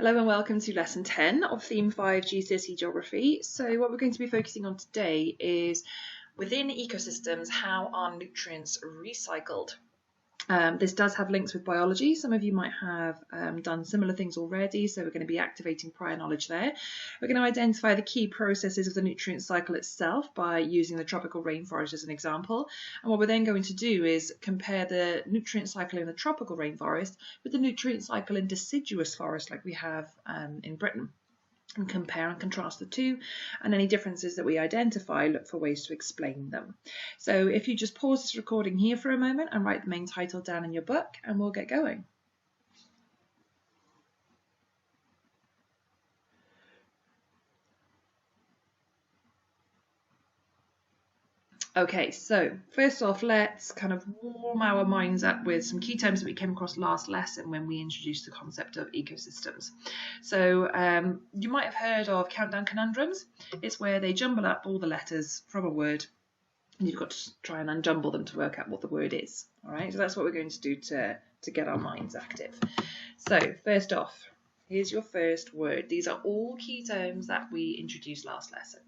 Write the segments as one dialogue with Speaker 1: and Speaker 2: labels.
Speaker 1: Hello and welcome to Lesson 10 of Theme 5 GCSE Geography. So what we're going to be focusing on today is within ecosystems, how are nutrients recycled? This does have links with biology. Some of you might have done similar things already, so we're going to be activating prior knowledge there. We're going to identify the key processes of the nutrient cycle itself by using the tropical rainforest as an example. And what we're then going to do is compare the nutrient cycle in the tropical rainforest with the nutrient cycle in deciduous forest like we have in Britain, and compare and contrast the two, and any differences that we identify, look for ways to explain them. So if you just pause this recording here for a moment and write the main title down in your book, and we'll get going. Okay, so first off, let's kind of warm our minds up with some key terms that we came across last lesson when we introduced the concept of ecosystems. So you might have heard of countdown conundrums. It's where they jumble up all the letters from a word, and you've got to try and unjumble them to work out what the word is. All right, so that's what we're going to do to get our minds active. So first off, here's your first word. These are all key terms that we introduced last lesson.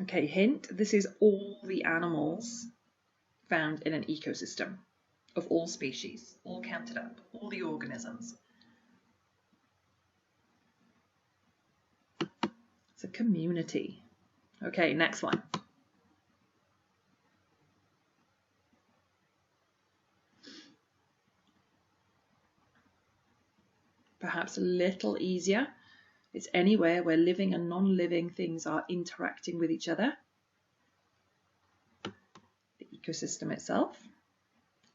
Speaker 1: Okay, hint, this is all the animals found in an ecosystem of all species, all counted up, all the organisms. It's a community. Okay, next one. Perhaps a little easier. It's anywhere where living and non-living things are interacting with each other. The ecosystem itself.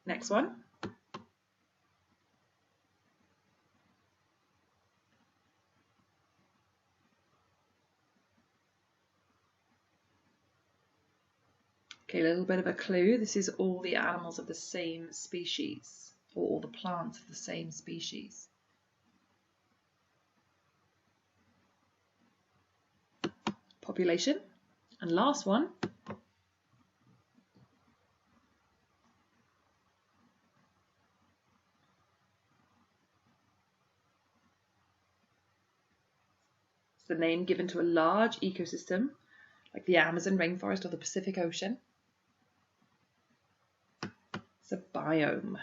Speaker 1: Next one. Okay, a little bit of a clue. This is all the animals of the same species, or all the plants of the same species. Population. And last one. It's the name given to a large ecosystem like the Amazon rainforest or the Pacific Ocean. It's a biome.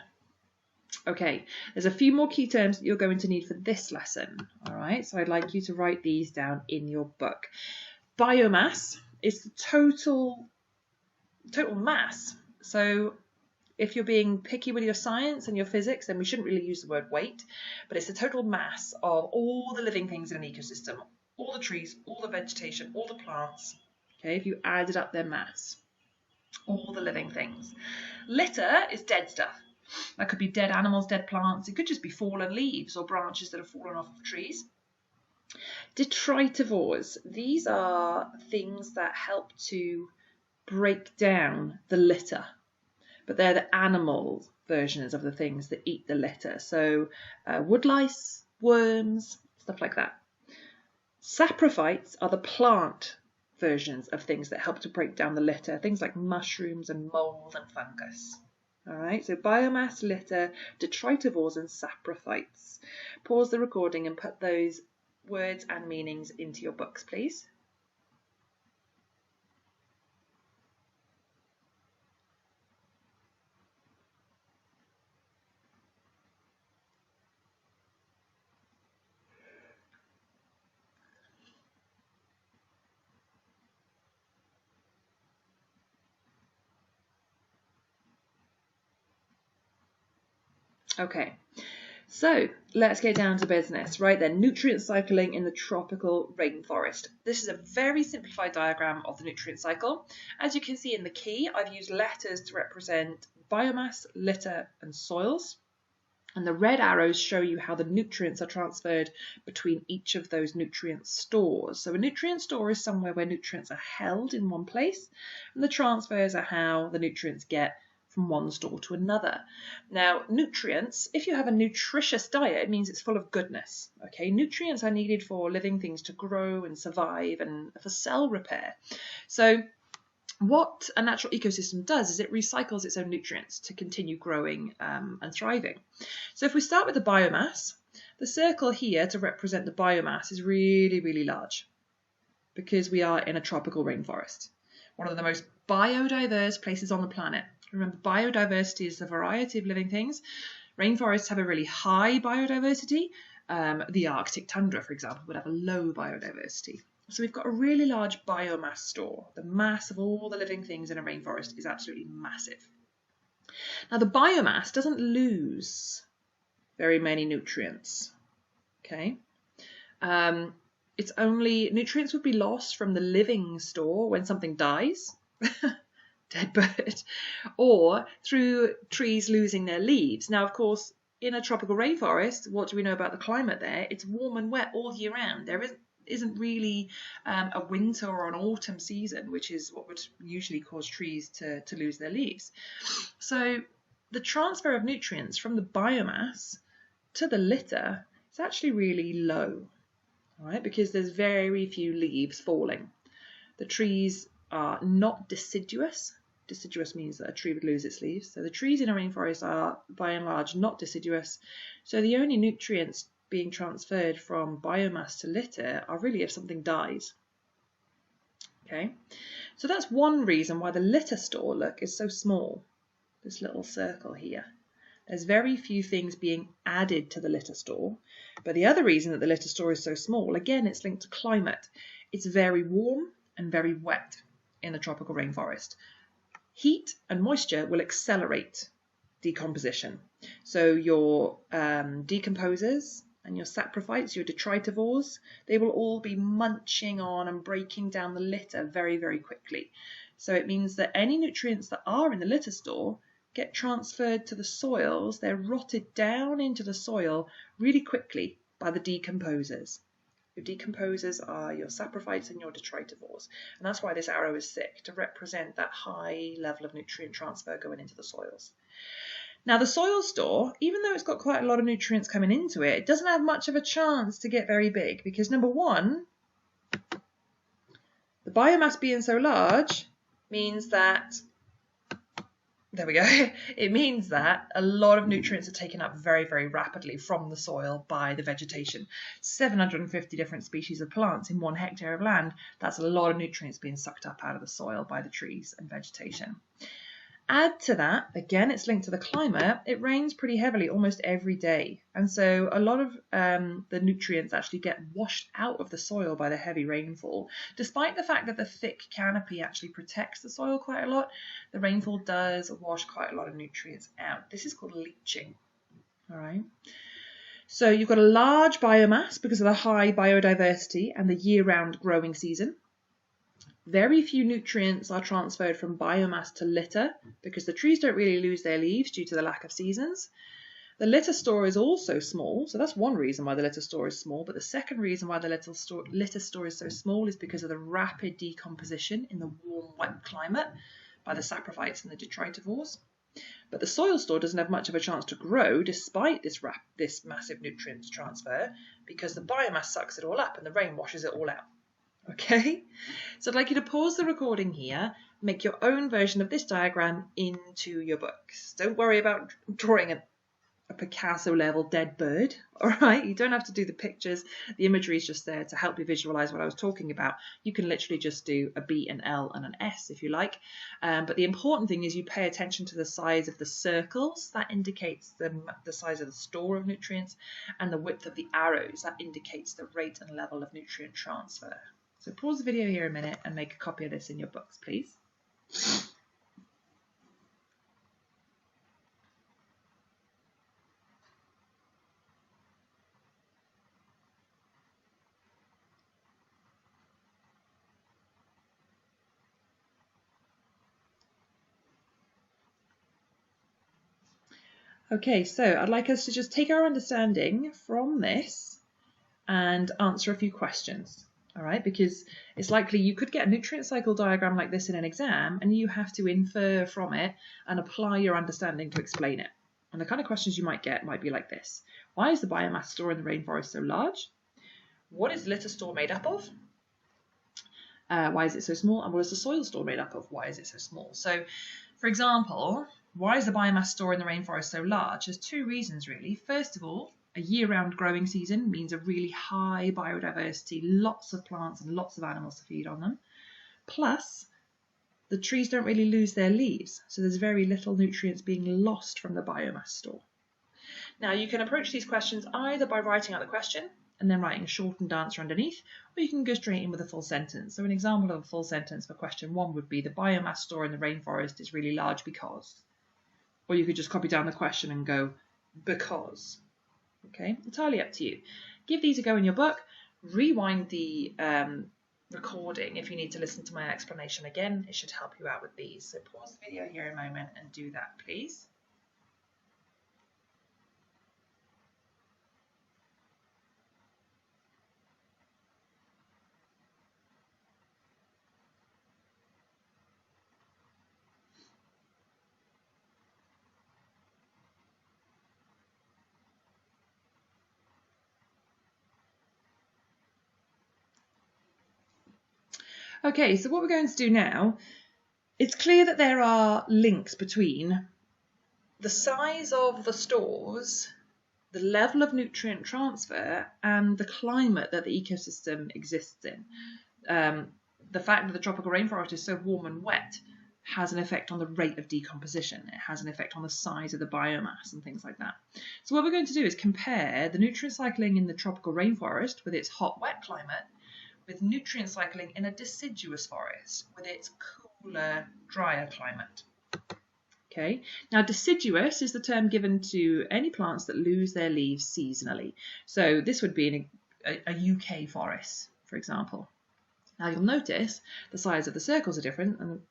Speaker 1: Okay, there's a few more key terms that you're going to need for this lesson. All right, so I'd like you to write these down in your book. Biomass is the total mass. So if you're being picky with your science and your physics, then we shouldn't really use the word weight, but it's the total mass of all the living things in an ecosystem, all the trees, all the vegetation, all the plants. Okay, if you added up their mass, all the living things. Litter is dead stuff. That could be dead animals, dead plants. It could just be fallen leaves or branches that have fallen off of trees. Detritivores, these are things that help to break down the litter, but they're the animal versions of the things that eat the litter. So woodlice, worms, stuff like that. Saprophytes are the plant versions of things that help to break down the litter, things like mushrooms and mold and fungus. All right, so biomass, litter, detritivores and saprophytes. Pause the recording and put those words and meanings into your books, please. Okay, so let's get down to business. Right then, nutrient cycling in the tropical rainforest. This is a very simplified diagram of the nutrient cycle. As you can see in the key, I've used letters to represent biomass, litter and soils. And the red arrows show you how the nutrients are transferred between each of those nutrient stores. So a nutrient store is somewhere where nutrients are held in one place, and the transfers are how the nutrients get from one store to another. Now, nutrients, if you have a nutritious diet, it means it's full of goodness. Okay, nutrients are needed for living things to grow and survive and for cell repair. So what a natural ecosystem does is it recycles its own nutrients to continue growing and thriving. So if we start with the biomass, the circle here to represent the biomass is really, really large because we are in a tropical rainforest, one of the most biodiverse places on the planet. Remember, biodiversity is the variety of living things. Rainforests have a really high biodiversity. The Arctic tundra, for example, would have a low biodiversity. So we've got a really large biomass store. The mass of all the living things in a rainforest is absolutely massive. Now, the biomass doesn't lose very many nutrients. Okay. It's only nutrients would be lost from the living store when something dies, dead bird, or through trees losing their leaves. Now, of course, in a tropical rainforest, what do we know about the climate there? It's warm and wet all year round. There isn't really a winter or an autumn season, which is what would usually cause trees to lose their leaves. So the transfer of nutrients from the biomass to the litter is actually really low, right? Because there's very few leaves falling. The trees are not deciduous. Deciduous means that a tree would lose its leaves. So the trees in a rainforest are by and large not deciduous. So the only nutrients being transferred from biomass to litter are really if something dies. Okay, so that's one reason why the litter store, look, is so small. This little circle here. There's very few things being added to the litter store. But the other reason that the litter store is so small, again, it's linked to climate. It's very warm and very wet in the tropical rainforest. Heat and moisture will accelerate decomposition. So your decomposers and your saprophytes, your detritivores, they will all be munching on and breaking down the litter very, very quickly. So it means that any nutrients that are in the litter store get transferred to the soils. They're rotted down into the soil really quickly by the decomposers. Your decomposers are your saprophytes and your detritivores. And that's why this arrow is thick, to represent that high level of nutrient transfer going into the soils. Now, the soil store, even though it's got quite a lot of nutrients coming into it, it doesn't have much of a chance to get very big because, number one, the biomass being so large means that, there we go, it means that a lot of nutrients are taken up very, very rapidly from the soil by the vegetation. 750 different species of plants in 1 hectare of land, that's a lot of nutrients being sucked up out of the soil by the trees and vegetation. Add to that, again, it's linked to the climate, it rains pretty heavily almost every day. And so a lot of the nutrients actually get washed out of the soil by the heavy rainfall. Despite the fact that the thick canopy actually protects the soil quite a lot, the rainfall does wash quite a lot of nutrients out. This is called leaching. All right. So you've got a large biomass because of the high biodiversity and the year-round growing season. Very few nutrients are transferred from biomass to litter because the trees don't really lose their leaves due to the lack of seasons. The litter store is also small, so that's one reason why the litter store is small. But the second reason why the litter store is so small is because of the rapid decomposition in the warm, wet climate by the saprophytes and the detritivores. But the soil store doesn't have much of a chance to grow despite this massive nutrients transfer because the biomass sucks it all up and the rain washes it all out. Okay, so I'd like you to pause the recording here, make your own version of this diagram into your books. Don't worry about drawing a Picasso level dead bird, all right? You don't have to do the pictures. The imagery is just there to help you visualize what I was talking about. You can literally just do a B, an L and an S if you like. But the important thing is you pay attention to the size of the circles. That indicates the size of the store of nutrients, and the width of the arrows. That indicates the rate and level of nutrient transfer. So pause the video here a minute and make a copy of this in your books, please. Okay, so I'd like us to just take our understanding from this and answer a few questions. All right, because it's likely you could get a nutrient cycle diagram like this in an exam and you have to infer from it and apply your understanding to explain it. And the kind of questions you might get might be like this. Why is the biomass store in the rainforest so large? What is litter store made up of? Why is it so small? And what is the soil store made up of? Why is it so small? So, for example, why is the biomass store in the rainforest so large? There's two reasons, really. First of all, a year-round growing season means a really high biodiversity, lots of plants and lots of animals to feed on them. Plus, the trees don't really lose their leaves, so there's very little nutrients being lost from the biomass store. Now, you can approach these questions either by writing out the question and then writing a shortened answer underneath, or you can go straight in with a full sentence. So an example of a full sentence for question 1 would be, the biomass store in the rainforest is really large because. Or you could just copy down the question and go, because. Okay, entirely up to you. Give these a go in your book. Rewind the recording if you need to listen to my explanation again. It should help you out with these. So pause the video here a moment and do that, please. Okay, so what we're going to do now, it's clear that there are links between the size of the stores, the level of nutrient transfer, and the climate that the ecosystem exists in. The fact that the tropical rainforest is so warm and wet has an effect on the rate of decomposition. It has an effect on the size of the biomass and things like that. So what we're going to do is compare the nutrient cycling in the tropical rainforest with its hot, wet climate with nutrient cycling in a deciduous forest with its cooler, drier climate. Okay, now deciduous is the term given to any plants that lose their leaves seasonally. So this would be in a UK forest, for example. Now you'll notice the size of the circles are different and the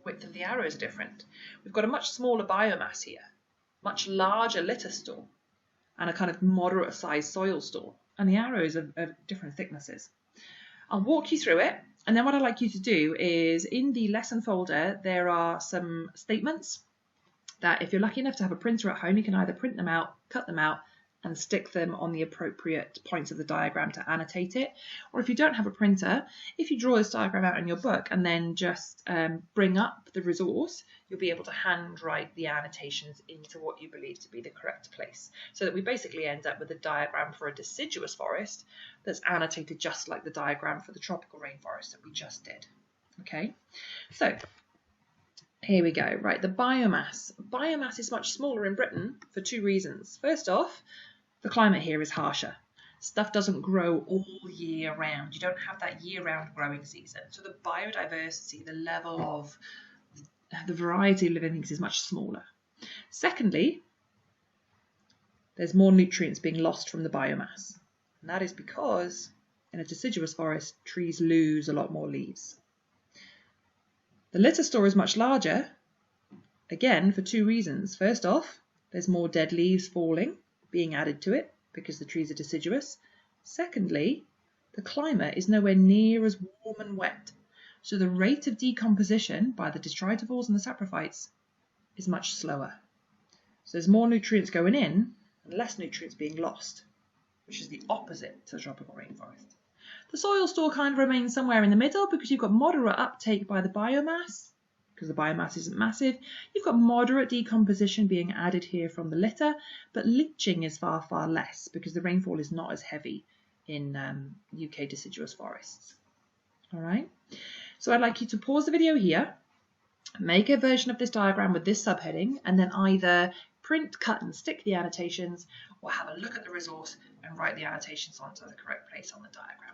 Speaker 1: width of the arrows are different. We've got a much smaller biomass here, much larger litter store, and a kind of moderate sized soil store. And the arrows are different thicknesses. I'll walk you through it, and then what I'd like you to do is, in the lesson folder, there are some statements that if you're lucky enough to have a printer at home, you can either print them out, cut them out, and stick them on the appropriate points of the diagram to annotate it. Or if you don't have a printer, if you draw this diagram out in your book and then just bring up the resource, you'll be able to handwrite the annotations into what you believe to be the correct place. So that we basically end up with a diagram for a deciduous forest that's annotated just like the diagram for the tropical rainforest that we just did. Okay, so here we go. Right, the biomass. Biomass is much smaller in Britain for two reasons. First off, the climate here is harsher. Stuff doesn't grow all year round. You don't have that year-round growing season. So the biodiversity, the level of the variety of living things is much smaller. Secondly, there's more nutrients being lost from the biomass. And that is because in a deciduous forest, trees lose a lot more leaves. The litter store is much larger, again for two reasons. First off, there's more dead leaves falling, being added to it because the trees are deciduous. Secondly, the climate is nowhere near as warm and wet, so the rate of decomposition by the detritivores and the saprophytes is much slower. So there's more nutrients going in and less nutrients being lost, which is the opposite to the tropical rainforest. The soil store kind of remains somewhere in the middle because you've got moderate uptake by the biomass, because the biomass isn't massive. You've got moderate decomposition being added here from the litter, but leaching is far, far less because the rainfall is not as heavy in UK deciduous forests. All right, so I'd like you to pause the video here, make a version of this diagram with this subheading, and then either print, cut and stick the annotations, or have a look at the resource and write the annotations onto the correct place on the diagram.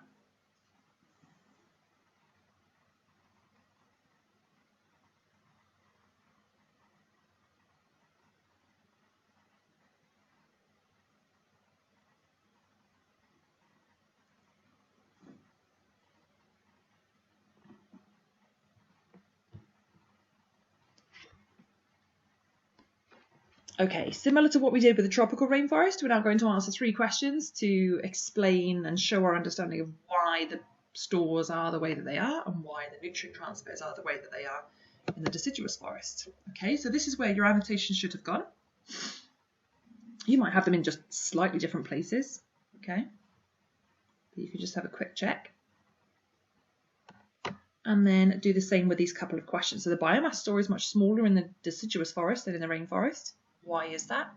Speaker 1: Okay, similar to what we did with the tropical rainforest, we're now going to answer 3 questions to explain and show our understanding of why the stores are the way that they are and why the nutrient transfers are the way that they are in the deciduous forest. Okay, so this is where your annotations should have gone. You might have them in just slightly different places, okay? But you can just have a quick check. And then do the same with these couple of questions. So the biomass store is much smaller in the deciduous forest than in the rainforest. Why is that?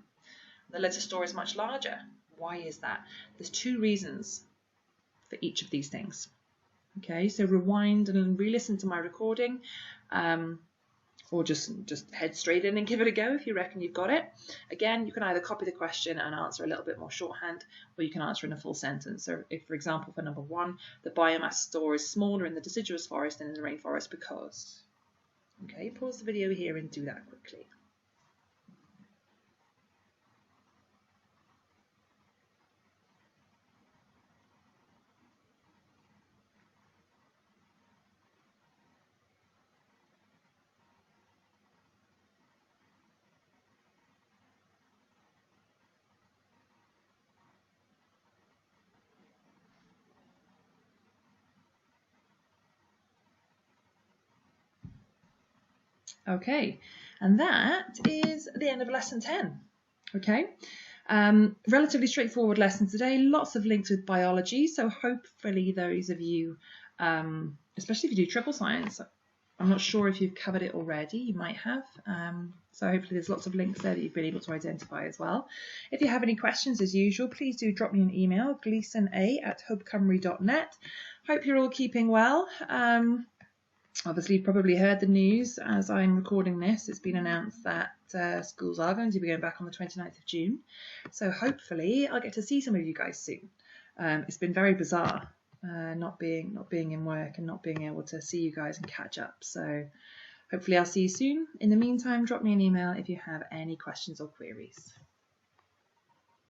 Speaker 1: The litter store is much larger. Why is that? There's two reasons for each of these things. Okay, so rewind and re-listen to my recording, or just head straight in and give it a go if you reckon you've got it. Again, you can either copy the question and answer a little bit more shorthand, or you can answer in a full sentence. So if, for example, for number 1, the biomass store is smaller in the deciduous forest than in the rainforest because... Okay, pause the video here and do that quickly. Okay, and that is the end of lesson 10. Okay, relatively straightforward lesson today, lots of links with biology, so hopefully those of you, especially if you do triple science, I'm not sure if you've covered it already, you might have, so hopefully there's lots of links there that you've been able to identify as well. If you have any questions, as usual, please do drop me an email, gleesona@hubcymru.net. Hope you're all keeping well. Obviously, you've probably heard the news as I'm recording this. It's been announced that schools are going to be going back on the 29th of June. So hopefully I'll get to see some of you guys soon. It's been very bizarre not being in work and not being able to see you guys and catch up. So hopefully I'll see you soon. In the meantime, drop me an email if you have any questions or queries.